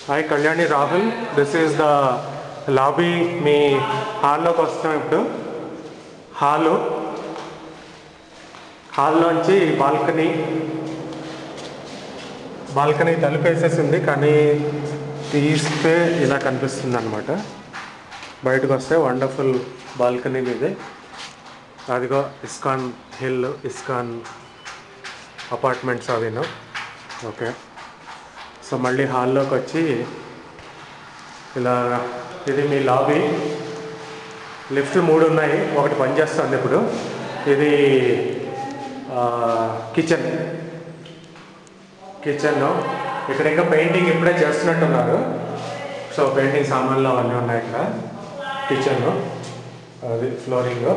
Hi Kalyani Rahul, this is the lobby. మీ హాల్లోకి వస్తాం ఇప్పుడు. హాల్లోంచి బాల్కనీ తలుపేసేసింది, కానీ తీస్తే ఇలా కనిపిస్తుంది అనమాట. బయటకు వస్తే వండర్ఫుల్ బాల్కనీ మీదే. అదిగో ఇస్కాన్ హిల్, ఇస్కాన్ అపార్ట్మెంట్స్ అవిను. ఓకే, సో మళ్ళీ హాల్లోకి వచ్చి ఇలా, ఇది మీ లాబీ. లిఫ్ట్ 3 ఉన్నాయి, ఒకటి పనిచేస్తుంది ఇప్పుడు. ఇది కిచెన్. ఇక్కడ ఇంకా పెయింటింగ్ ఇప్పుడే చేస్తున్నట్టున్నారు. సో పెయింటింగ్ సామాన్లు అవన్నీ ఉన్నాయి ఇక్కడ కిచెన్లో. అది ఫ్లోరింగ్.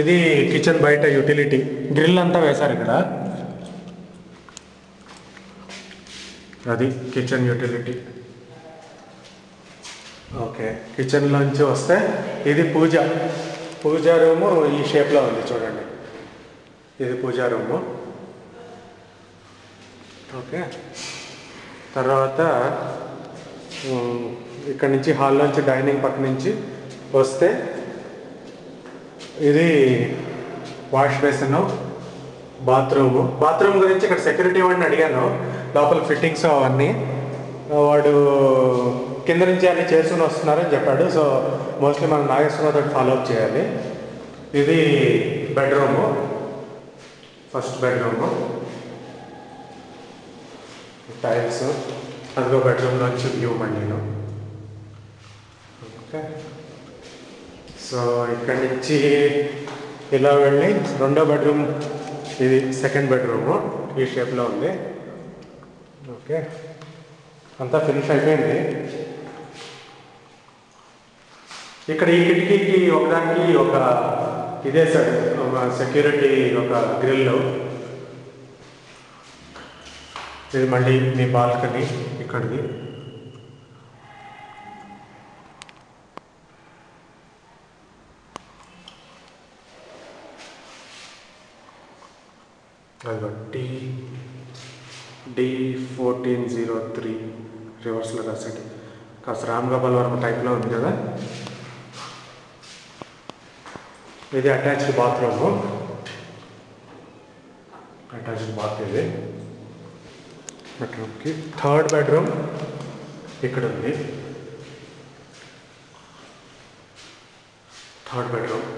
ఇది కిచెన్ బయట యూటిలిటీ గ్రిల్ అంతా వేశారు ఇక్కడ. అది కిచెన్ యూటిలిటీ. ఓకే, కిచెన్లోంచి వస్తే ఇది పూజా రూము. ఈ షేప్లో ఉంది చూడండి, ఇది పూజా రూము. ఓకే, తర్వాత ఇక్కడ నుంచి హాల్లోంచి డైనింగ్ పక్క నుంచి వస్తే ఇది వాష్ బేసిన్, బాత్రూమ్ గురించి ఇక్కడ సెక్యూరిటీ వాడిని అడిగాను, లోపల ఫిట్టింగ్స్ అవన్నీ. వాడు కింద నుంచి అన్నీ చేసుకుని వస్తున్నారని చెప్పాడు. సో మోస్ట్లీ మనం నాగేశ్వరరావు తోటి ఫాలోఅప్ చేయాలి. ఇది బెడ్రూము, ఫస్ట్ బెడ్రూము. టైల్స్. అదిగో బెడ్రూమ్లోంచి వ్యూ మళ్ళీను. ఓకే, సో ఇక్కడి నుంచి ఇలా వెళ్ళి రెండో బెడ్రూమ్, ఇది సెకండ్ బెడ్రూము. ఈ షేప్లో ఉంది. ఓకే, అంతా ఫినిష్ అయిపోయింది. ఇక్కడ ఈ కిటికీకి ఒకదానికి ఒక ఇదేసాడు, సెక్యూరిటీ ఒక గ్రిల్. ఇది మళ్ళీ మీ బాల్కనీ ఇక్కడిది. అది D1403 రివర్స్లో రాసాడు. కాస్త రామ్ గోపాల్ వర్మ టైప్లో ఉంది కదా. ఇది అటాచ్డ్ బాత్రూము. అటాచ్డ్ బాత్ ఇది బెడ్రూమ్కి. థర్డ్ బెడ్రూమ్ ఇక్కడ ఉంది. Third bedroom